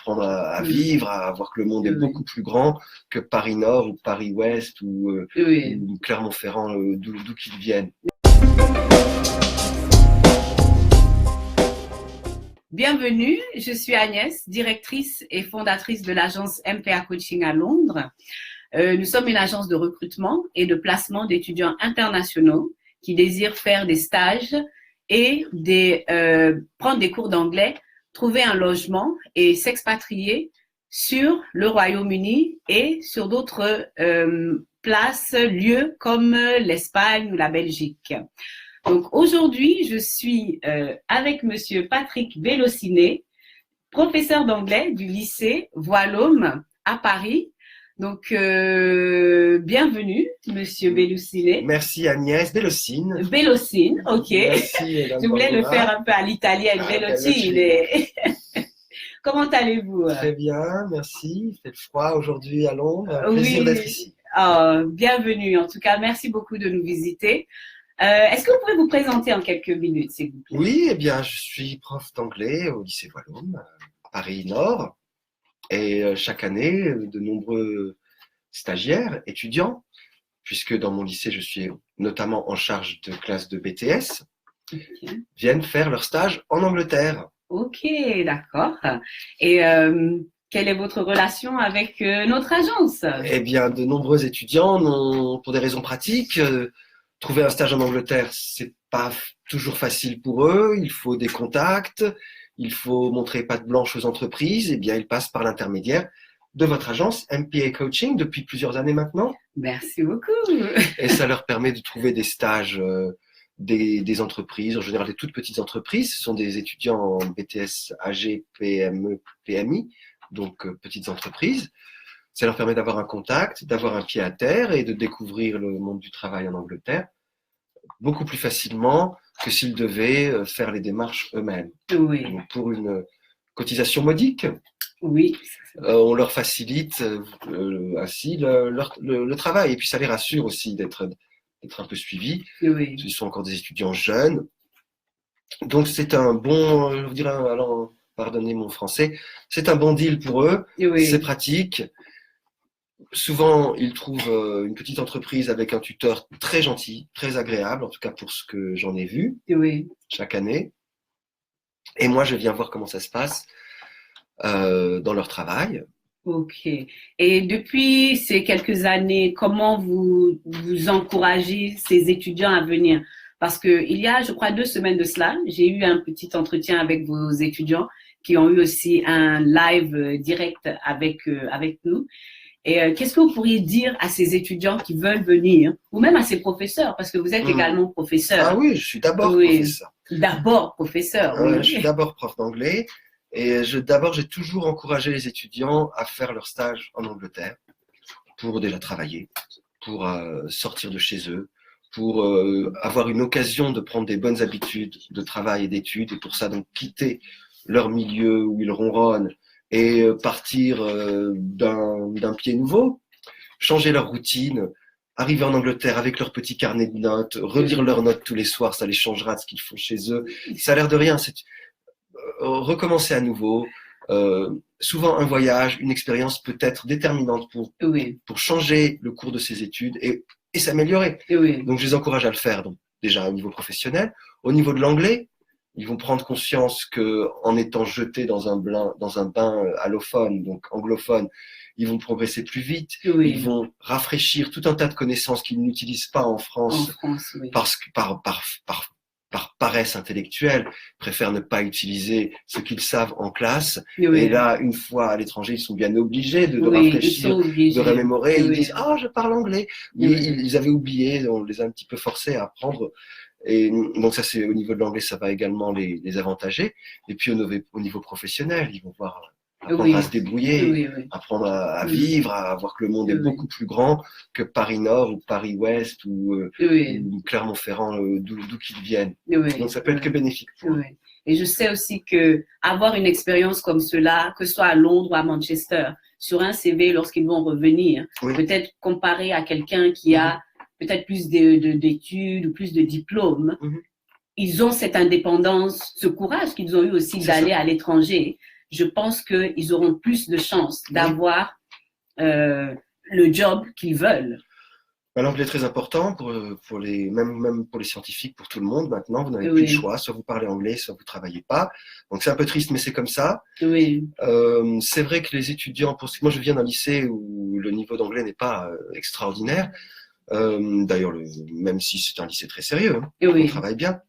apprendre à vivre, à voir que le monde est beaucoup plus grand que Paris Nord ou Paris Ouest ou Clermont-Ferrand, d'où qu'ils viennent. Bienvenue, je suis Agnès, directrice et fondatrice de l'agence MPA Coaching à Londres. Nous sommes une agence de recrutement et de placement d'étudiants internationaux qui désirent faire des stages et prendre des cours d'anglais, trouver un logement et s'expatrier sur le Royaume-Uni et sur d'autres lieux comme l'Espagne ou la Belgique. Donc aujourd'hui, je suis avec Monsieur Patrick Bellociné, professeur d'anglais du lycée Voilhomme à Paris. Donc bienvenue, Monsieur Bellociné. Merci Agnès, Bellocine. Bellocine, ok. Merci, je voulais le faire un peu à l'italienne, Bellocine. Comment allez-vous? Très bien, merci. Il fait froid aujourd'hui à Londres. Plaisir d'être ici. Bienvenue. En tout cas, merci beaucoup de nous visiter. Est-ce que vous pouvez vous présenter en quelques minutes, s'il vous plaît? Oui, eh bien, je suis prof d'anglais au lycée Voilhomme, à Paris Nord. Et chaque année, de nombreux stagiaires, étudiants, puisque dans mon lycée, je suis notamment en charge de classe de BTS, viennent faire leur stage en Angleterre. Ok, d'accord. Et quelle est votre relation avec notre agence? Eh bien, de nombreux étudiants n'ont, pour des raisons pratiques, trouver un stage en Angleterre, c'est pas toujours facile pour eux. Il faut des contacts, il faut montrer patte blanche aux entreprises. Eh bien, ils passent par l'intermédiaire de votre agence MPA Coaching depuis plusieurs années maintenant. Merci beaucoup. Et ça leur permet de trouver des stages des entreprises, en général des toutes petites entreprises. Ce sont des étudiants en BTS AG, PME, PMI, donc petites entreprises. Ça leur permet d'avoir un contact, d'avoir un pied à terre et de découvrir le monde du travail en Angleterre beaucoup plus facilement que s'ils devaient faire les démarches eux-mêmes. Oui. Donc, pour une cotisation modique, oui. On leur facilite ainsi le travail. Et puis ça les rassure aussi d'être un peu suivis. Oui. Ils sont encore des étudiants jeunes. Donc c'est un bon, je vous dirais, alors pardonnez mon français, c'est un bon deal pour eux. Oui. C'est pratique. Souvent, ils trouvent une petite entreprise avec un tuteur très gentil, très agréable, en tout cas pour ce que j'en ai vu chaque année. Et moi, je viens voir comment ça se passe dans leur travail. Ok. Et depuis ces quelques années, comment vous encouragez ces étudiants à venir? Parce que il y a, je crois, 2 semaines de cela, j'ai eu un petit entretien avec vos étudiants qui ont eu aussi un live direct avec nous. Et qu'est-ce que vous pourriez dire à ces étudiants qui veulent venir, ou même à ces professeurs, parce que vous êtes également professeur. Ah oui, je suis d'abord professeur. D'abord professeur, oui. Je suis d'abord prof d'anglais. Et d'abord, j'ai toujours encouragé les étudiants à faire leur stage en Angleterre pour déjà travailler, pour sortir de chez eux, pour avoir une occasion de prendre des bonnes habitudes de travail et d'études, et pour ça, donc, quitter leur milieu où ils ronronnent et partir d'un pied nouveau, changer leur routine, arriver en Angleterre avec leur petit carnet de notes, relire leurs notes tous les soirs, ça les changera de ce qu'ils font chez eux. Ça a l'air de rien, c'est recommencer à nouveau. Souvent, un voyage, une expérience peut être déterminante pour changer le cours de ses études et s'améliorer. Donc, je les encourage à le faire. Donc, déjà au niveau professionnel. Au niveau de l'anglais, ils vont prendre conscience que en étant jetés dans un bain allophone, donc anglophone, ils vont progresser plus vite. Ils vont rafraîchir tout un tas de connaissances qu'ils n'utilisent pas en France, parce que par paresse intellectuelle, préfèrent ne pas utiliser ce qu'ils savent en classe. Et là, une fois à l'étranger, ils sont bien obligés de rafraîchir, de remémorer. Ils disent « Ah, je parle anglais !» Mais ils avaient oublié, on les a un petit peu forcés à apprendre. Et donc ça, c'est au niveau de l'anglais, ça va également les avantager. Et puis au niveau professionnel, ils vont voir apprendre à se débrouiller, apprendre à vivre, à voir que le monde est beaucoup plus grand que Paris Nord ou Paris Ouest ou Clermont-Ferrand, d'où qu'ils viennent. Donc ça peut être que bénéfique pour eux. Et je sais aussi que avoir une expérience comme cela, que ce soit à Londres ou à Manchester, sur un CV lorsqu'ils vont revenir, peut-être comparé à quelqu'un qui a peut-être plus d'études ou plus de diplômes, ils ont cette indépendance, ce courage qu'ils ont eu aussi d'aller à l'étranger. je pense qu'ils auront plus de chances d'avoir le job qu'ils veulent. L'anglais est très important pour même pour les scientifiques, pour tout le monde. Maintenant, vous n'avez plus de choix. Soit vous parlez anglais, soit vous travaillez pas. Donc, c'est un peu triste, mais c'est comme ça. Oui. C'est vrai que les étudiants, moi, je viens d'un lycée où le niveau d'anglais n'est pas extraordinaire. D'ailleurs, même si c'est un lycée très sérieux, hein, on travaille bien.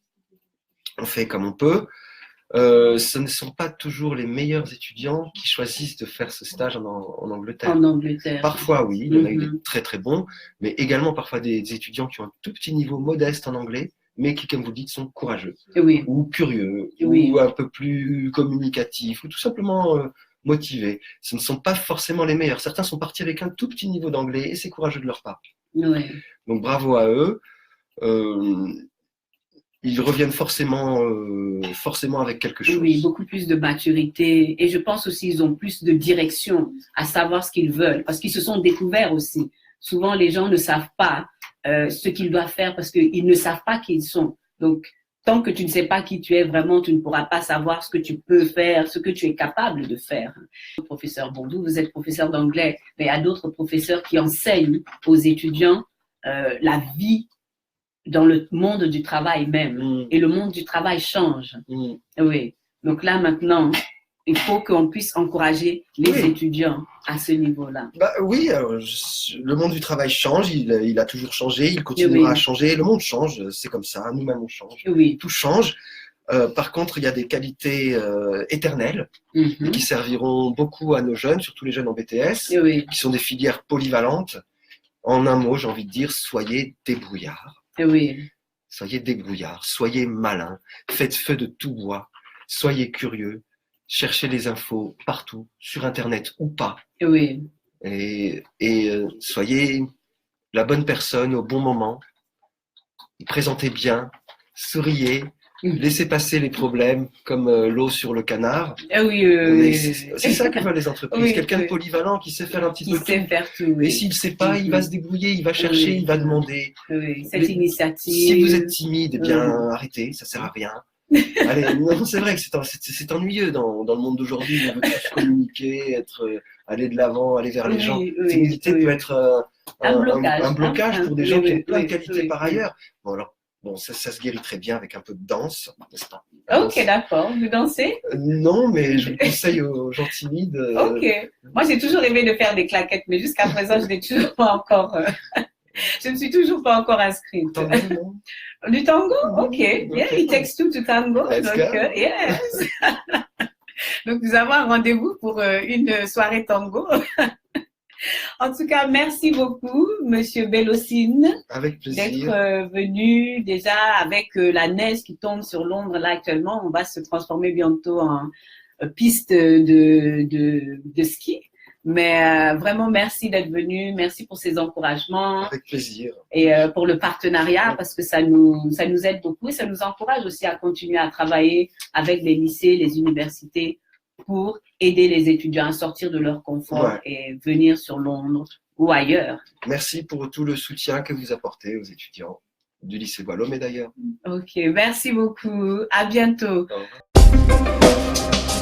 On fait comme on peut. Ce ne sont pas toujours les meilleurs étudiants qui choisissent de faire ce stage en Angleterre. En Angleterre. Parfois, oui, il y en a eu des très très bons, mais également parfois des étudiants qui ont un tout petit niveau modeste en anglais, mais qui, comme vous dites, sont courageux, ou curieux, ou un peu plus communicatifs, ou tout simplement motivés. Ce ne sont pas forcément les meilleurs. Certains sont partis avec un tout petit niveau d'anglais, et c'est courageux de leur part. Donc bravo à eux. Ils reviennent forcément avec quelque chose. Oui, beaucoup plus de maturité. Et je pense aussi qu'ils ont plus de direction à savoir ce qu'ils veulent, parce qu'ils se sont découverts aussi. Souvent, les gens ne savent pas ce qu'ils doivent faire parce qu'ils ne savent pas qui ils sont. Donc, tant que tu ne sais pas qui tu es vraiment, tu ne pourras pas savoir ce que tu peux faire, ce que tu es capable de faire. Professeur Bondou, vous êtes professeur d'anglais, mais il y a d'autres professeurs qui enseignent aux étudiants la vie dans le monde du travail même. Et le monde du travail change. Oui. Donc là, maintenant, il faut qu'on puisse encourager les étudiants à ce niveau-là. Oui, alors, le monde du travail change, il a toujours changé, il continuera à changer. Le monde change, c'est comme ça, nous-mêmes on change. Tout change. Par contre, il y a des qualités éternelles qui serviront beaucoup à nos jeunes, surtout les jeunes en BTS, qui sont des filières polyvalentes. En un mot, j'ai envie de dire, soyez débrouillards. Soyez débrouillards, soyez malins, faites feu de tout bois, soyez curieux, cherchez les infos partout, sur Internet ou pas. Et soyez la bonne personne au bon moment, présentez bien, souriez, laissez passer les problèmes comme l'eau sur le canard. C'est ça que veulent les entreprises. Quelqu'un de polyvalent qui sait faire un petit peu tout. Et s'il ne sait pas, il va se débrouiller, il va chercher, il va demander. Cette initiative. Si vous êtes timide, eh bien arrêtez, ça ne sert à rien. Allez, non, c'est vrai que c'est ennuyeux dans le monde d'aujourd'hui. On veut tous communiquer, aller de l'avant, aller vers les gens. Timidité peut être un blocage pour des gens qui ont plein de qualités par ailleurs. Bon, ça se guérit très bien avec un peu de danse, n'est-ce pas? Ok, d'accord. Vous dansez? Non, mais je conseille aux gens timides. Ok. Moi, j'ai toujours rêvé de faire des claquettes, mais jusqu'à présent, je n'ai toujours pas encore. Je ne suis toujours pas encore inscrite. Tango, du tango? Ok. Yeah, it takes two to tango. Donc, yes. Donc, nous avons un rendez-vous pour une soirée tango. En tout cas, merci beaucoup, Monsieur Bellocine, avec plaisir, d'être venu déjà avec la neige qui tombe sur Londres là actuellement. On va se transformer bientôt en piste de ski. Mais vraiment, merci d'être venu. Merci pour ces encouragements. Avec plaisir. Et pour le partenariat, parce que ça nous aide beaucoup et ça nous encourage aussi à continuer à travailler avec les lycées, les universités, pour aider les étudiants à sortir de leur confort et venir sur Londres ou ailleurs. Merci pour tout le soutien que vous apportez aux étudiants du lycée Bois-Lôme et d'ailleurs. Ok, merci beaucoup. À bientôt. Au revoir.